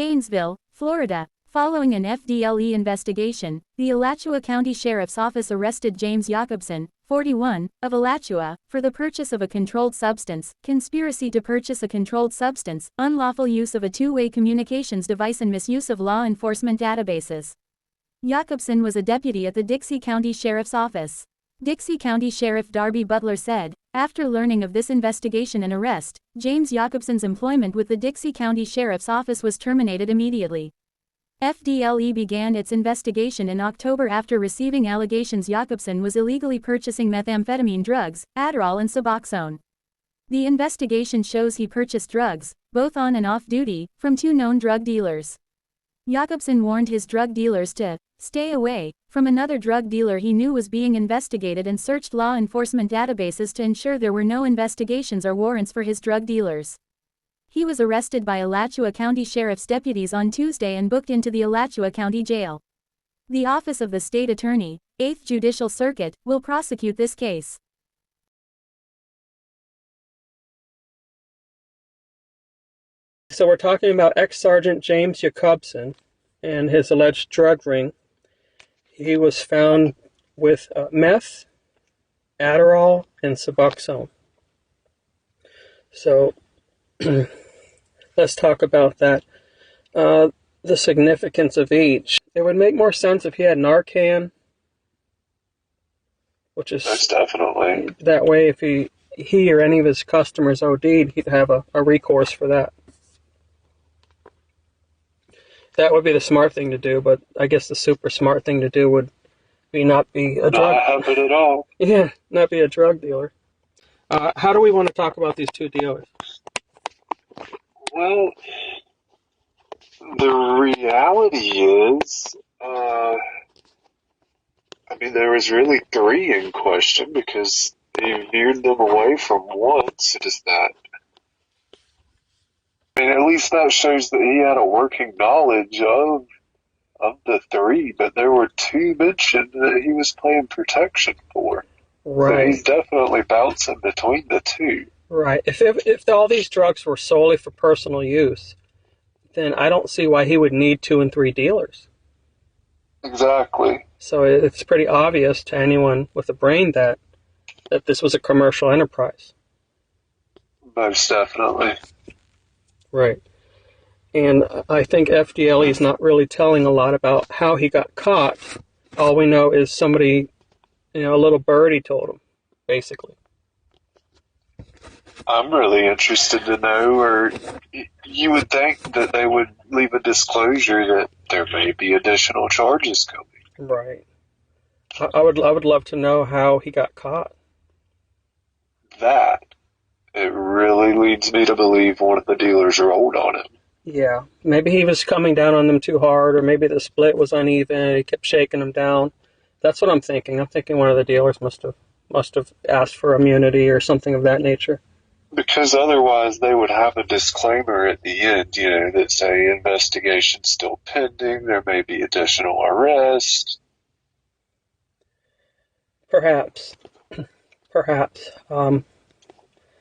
Gainesville, Florida. Following an FDLE investigation, the Alachua County Sheriff's Office arrested James Yakubsin, 41, of Alachua, for the purchase of a controlled substance, conspiracy to purchase a controlled substance, unlawful use of a two-way communications device and misuse of law enforcement databases. Yakubsin was a deputy at the Dixie County Sheriff's Office. Dixie County Sheriff Darby Butler said, after learning of this investigation and arrest, James Yakubsin's employment with the Dixie County Sheriff's Office was terminated immediately. FDLE began its investigation in October after receiving allegations Yakubsin was illegally purchasing methamphetamine drugs, Adderall and Suboxone. The investigation shows he purchased drugs, both on and off duty, from two known drug dealers. Yakubsin warned his drug dealers to stay away from another drug dealer he knew was being investigated and searched law enforcement databases to ensure there were no investigations or warrants for his drug dealers. He was arrested by Alachua County Sheriff's deputies on Tuesday and booked into the Alachua County Jail. The Office of the State Attorney, 8th Judicial Circuit, will prosecute this case. So we're talking about ex-Sergeant James Yakubsin and his alleged drug ring. He was found with meth, Adderall, and Suboxone. So let's talk about that. The significance of each. It would make more sense if he had Narcan, which is most definitely. That way, if he or any of his customers OD'd, he'd have a recourse for that. That would be the smart thing to do, but I guess the super smart thing to do would be not be a drug. Not have it at all. Yeah, not be a drug dealer. How do we want to talk about these two dealers? Well, the reality is, there was really three in question because he veered them away from one, so does that. At least that shows that he had a working knowledge of the three, but there were two mentioned that he was playing protection for. Right. So he's definitely bouncing between the two. Right. If all these drugs were solely for personal use, then I don't see why he would need 2 and 3 dealers. Exactly. So it's pretty obvious to anyone with a brain that this was a commercial enterprise. Most definitely. Right. And I think FDLE is not really telling a lot about how he got caught. All we know is somebody, a little birdie told him, basically. I'm really interested to know, or you would think that they would leave a disclosure that there may be additional charges coming. Right. I would love to know how he got caught. It really leads me to believe one of the dealers rolled on him. Yeah, maybe he was coming down on them too hard, or maybe the split was uneven and he kept shaking them down. That's what I'm thinking. I'm thinking one of the dealers must have asked for immunity or something of that nature. Because otherwise they would have a disclaimer at the end, that say investigation still pending, there may be additional arrests. Perhaps.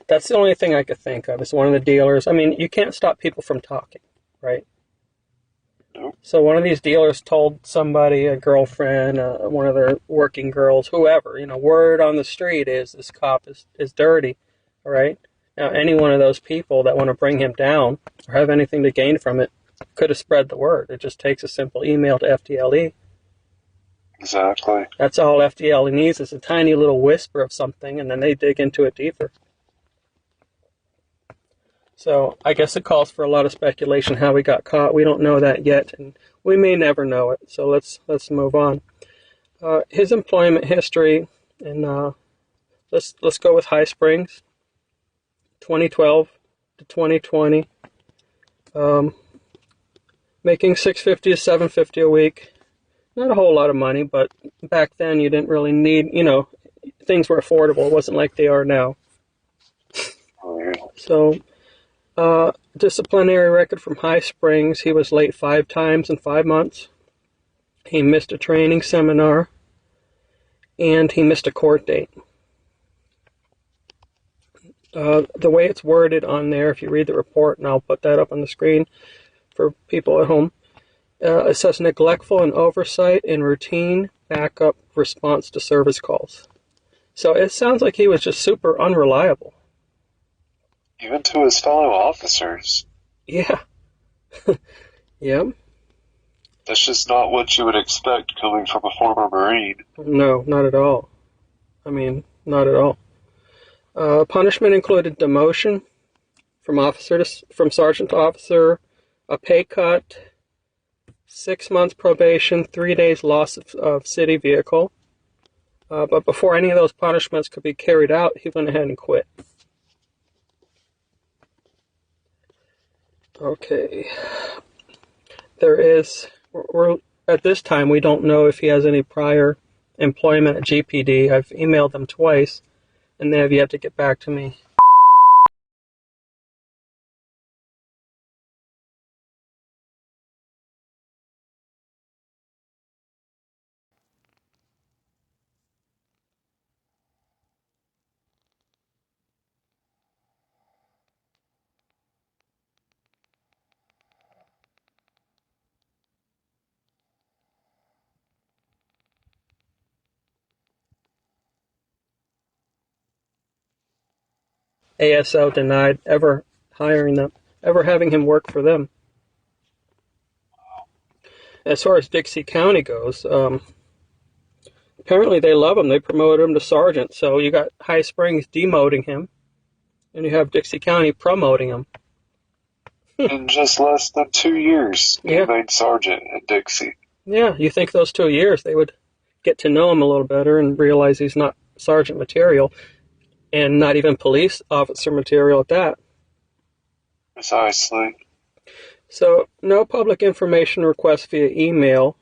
That's the only thing I could think of, is one of the dealers. You can't stop people from talking, right? Nope. So one of these dealers told somebody, a girlfriend, one of their working girls, whoever, word on the street is this cop is dirty, all right? Now, any one of those people that want to bring him down or have anything to gain from it could have spread the word. It just takes a simple email to FDLE. Exactly. That's all FDLE needs, is a tiny little whisper of something, and then they dig into it deeper. So I guess it calls for a lot of speculation how he got caught. We don't know that yet, and we may never know it. So let's move on. His employment history, and let's go with High Springs, 2012 to 2020, making $650 to $750 a week. Not a whole lot of money, but back then you didn't really need, things were affordable. It wasn't like they are now. So, disciplinary record from High Springs, he was late 5 times in 5 months. He missed a training seminar, and he missed a court date. The way it's worded on there, if you read the report, and I'll put that up on the screen, for people at home. It says neglectful and oversight in routine backup response to service calls. So it sounds like he was just super unreliable. Even to his fellow officers. Yeah. Yeah. That's just not what you would expect coming from a former Marine. No, not at all. I mean, not at all. Punishment included demotion from sergeant to officer, a pay cut, 6 months probation, 3 days loss of city vehicle. But before any of those punishments could be carried out, he went ahead and quit. Okay. We're at this time, we don't know if he has any prior employment at GPD. I've emailed them twice, and they have yet to get back to me. ASO denied ever hiring them, ever having him work for them. As far as Dixie County goes, apparently they love him. They promoted him to sergeant. So you got High Springs demoting him, and you have Dixie County promoting him. In just less than 2 years, he made sergeant at Dixie. Yeah, you think those 2 years they would get to know him a little better and realize he's not sergeant material, and not even police officer material at that. Precisely. So, no public information requests via email.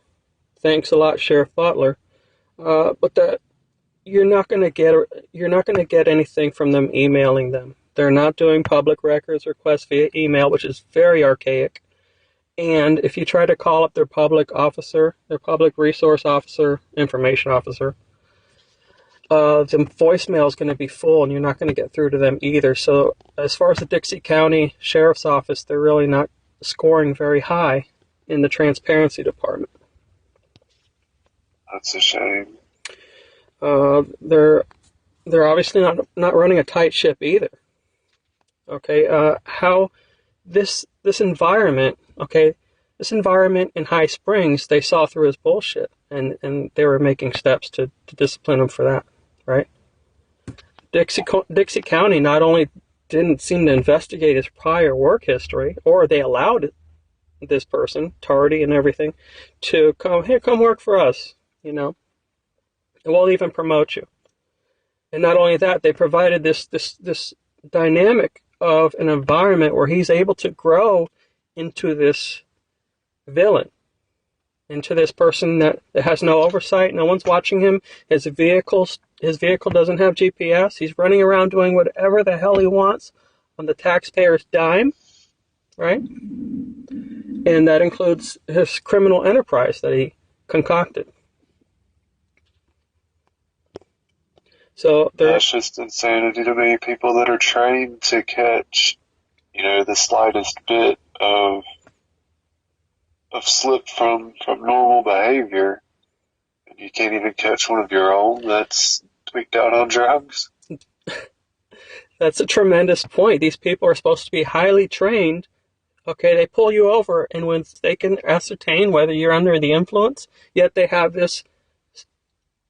Thanks a lot, Sheriff Butler. But that you're not going to get anything from them emailing them. They're not doing public records requests via email, which is very archaic. And if you try to call up their public officer, their public resource officer, information officer, the voicemail is going to be full, and you're not going to get through to them either. So, as far as the Dixie County Sheriff's Office, they're really not scoring very high in the transparency department. That's a shame. They're obviously not running a tight ship either. Okay, how this environment, this environment in High Springs, they saw through his bullshit, and they were making steps to discipline him for that, right? Dixie County not only didn't seem to investigate his prior work history, or they allowed this person, Tardy and everything, to come work for us, and we'll even promote you. And not only that, they provided this dynamic of an environment where he's able to grow into this villain, into this person that has no oversight, no one's watching him. His vehicle doesn't have GPS. He's running around doing whatever the hell he wants on the taxpayer's dime, right? And that includes his criminal enterprise that he concocted. So that's just insanity to me. People that are trained to catch, the slightest bit of slip from normal behavior, and you can't even catch one of your own that's tweaked out on drugs. That's a tremendous point. These people are supposed to be highly trained. Okay, they pull you over, and when they can ascertain whether you're under the influence, yet they have this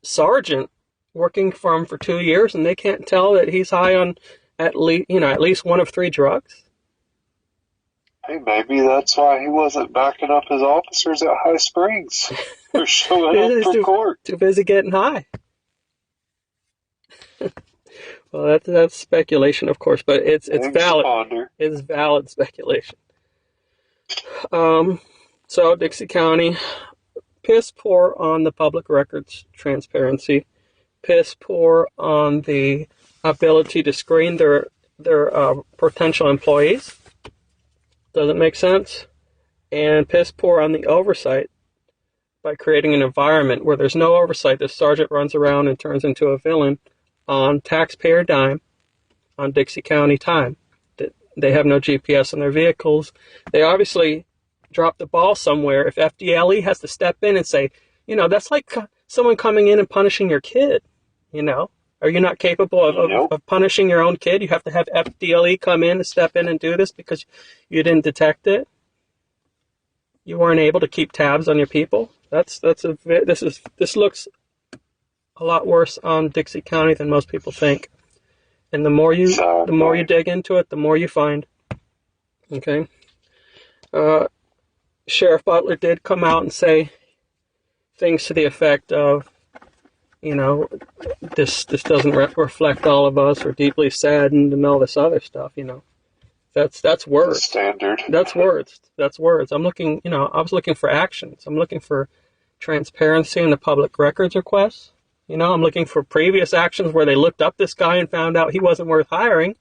sergeant working for him for 2 years, and they can't tell that he's high on at least one of 3 drugs. Hey, maybe that's why he wasn't backing up his officers at High Springs. They're showing up for court. Too busy getting high. Well, that's speculation, of course, but it's valid. It's valid speculation. So Dixie County, piss poor on the public records transparency, piss poor on the ability to screen their potential employees. Doesn't make sense. And piss poor on the oversight by creating an environment where there's no oversight. The sergeant runs around and turns into a villain on taxpayer dime, on Dixie County time. They have no GPS in their vehicles. They obviously dropped the ball somewhere, if FDLE has to step in and say, that's like someone coming in and punishing your kid, Are you not capable of punishing your own kid? You have to have FDLE come in and step in and do this because you didn't detect it. You weren't able to keep tabs on your people. This looks a lot worse on Dixie County than most people think. And the more you dig into it, the more you find. Okay. Sheriff Butler did come out and say things to the effect of, this doesn't reflect all of us. We're deeply saddened and all this other stuff. That's words. Standard. That's words. I'm looking. I was looking for actions. I'm looking for transparency in the public records requests. I'm looking for previous actions where they looked up this guy and found out he wasn't worth hiring.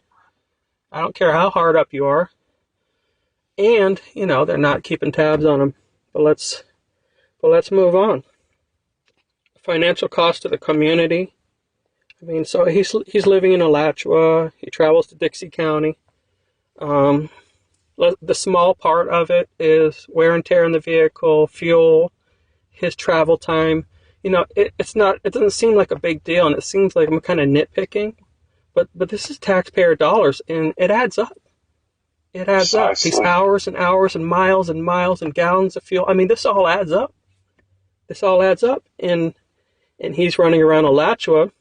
I don't care how hard up you are. And, they're not keeping tabs on him. But let's move on. Financial cost to the community. So he's living in Alachua. He travels to Dixie County. The small part of it is wear and tear in the vehicle, fuel, his travel time. It doesn't seem like a big deal, and it seems like I'm kind of nitpicking, but this is taxpayer dollars, and it adds up. It adds up. These hours and hours and miles and gallons of fuel. This all adds up. And he's running around Alachua,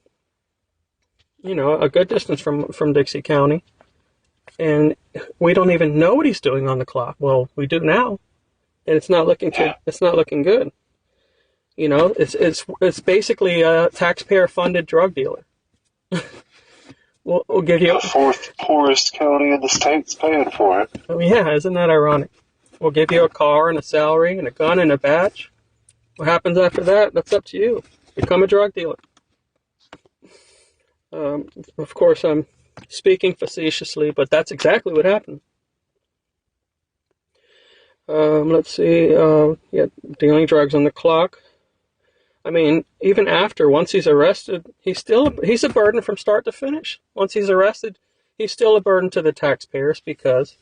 a good distance from Dixie County, and we don't even know what he's doing on the clock. Well, we do now, and it's not looking good. It's basically a taxpayer-funded drug dealer. We'll give you the fourth poorest county in the state's paying for it. Yeah, isn't that ironic? We'll give you a car and a salary and a gun and a badge. What happens after that? That's up to you. Become a drug dealer. Of course, I'm speaking facetiously, but that's exactly what happened. Let's see. Dealing drugs on the clock. Even once he's arrested, he's a burden from start to finish. Once he's arrested, he's still a burden to the taxpayers because,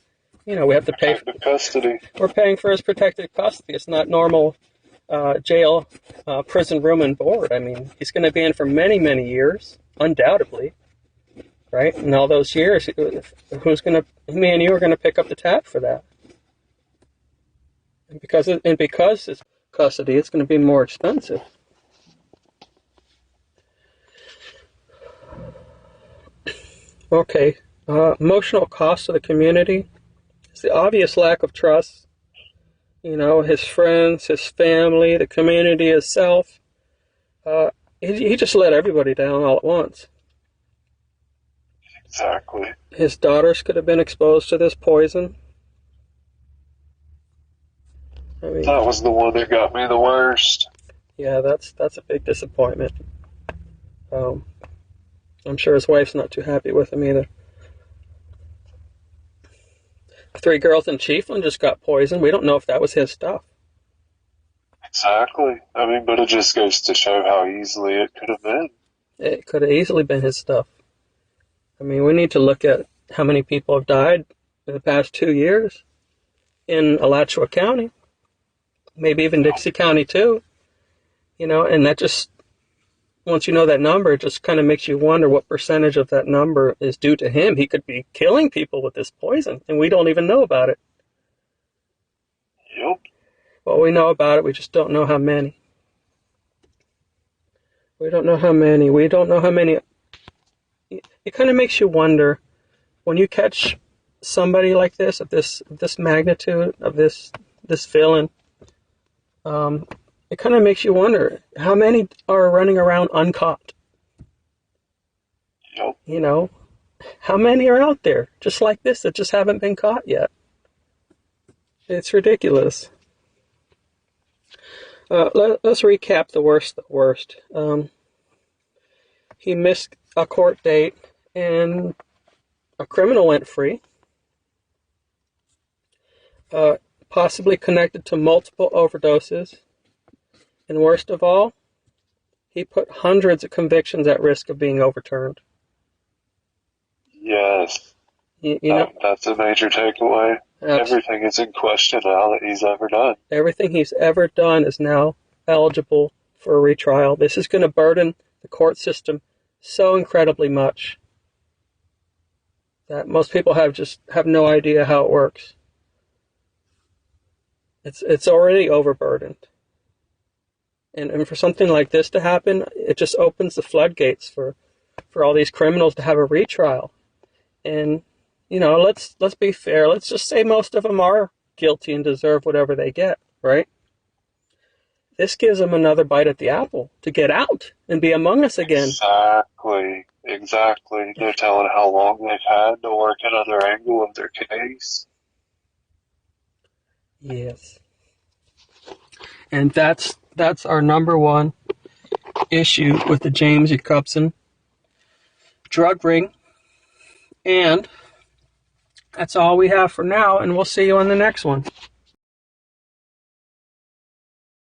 we have to pay for custody. We're paying for his protected custody. It's not normal jail, prison room and board. He's going to be in for many, many years, undoubtedly, right? And all those years, me and you are going to pick up the tab for that. And because it's custody, it's going to be more expensive. Okay, emotional cost to the community. It's the obvious lack of trust. His friends, his family, the community itself. He just let everybody down all at once. Exactly. His daughters could have been exposed to this poison. That was the one that got me the worst. Yeah, that's a big disappointment. I'm sure his wife's not too happy with him either. 3 girls in Chiefland just got poisoned. We don't know if that was his stuff. Exactly. But it just goes to show how easily it could have been. It could have easily been his stuff. We need to look at how many people have died in the past 2 years in Alachua County. Maybe even Dixie County too. And that just, once you know that number, it just kind of makes you wonder what percentage of that number is due to him. He could be killing people with this poison, and we don't even know about it. Yep. Well, we know about it, we just don't know how many. We don't know how many. It kind of makes you wonder, when you catch somebody like this, of this magnitude, of this villain, it kind of makes you wonder, how many are running around uncaught? Yep. How many are out there just like this that just haven't been caught yet? It's ridiculous. Let's recap the worst. He missed a court date and a criminal went free. Possibly connected to multiple overdoses. And worst of all, he put hundreds of convictions at risk of being overturned. Yes. That's a major takeaway. Everything is in question now that he's ever done. Everything he's ever done is now eligible for a retrial. This is going to burden the court system so incredibly much that most people have no idea how it works. It's already overburdened. And for something like this to happen, it just opens the floodgates for all these criminals to have a retrial. And, let's be fair. Let's just say most of them are guilty and deserve whatever they get, right? This gives them another bite at the apple to get out and be among us again. Exactly. They're telling how long they've had to work another angle of their case. Yes. And that's our number one issue with the James Yakubsin drug ring. And that's all we have for now, and we'll see you on the next one.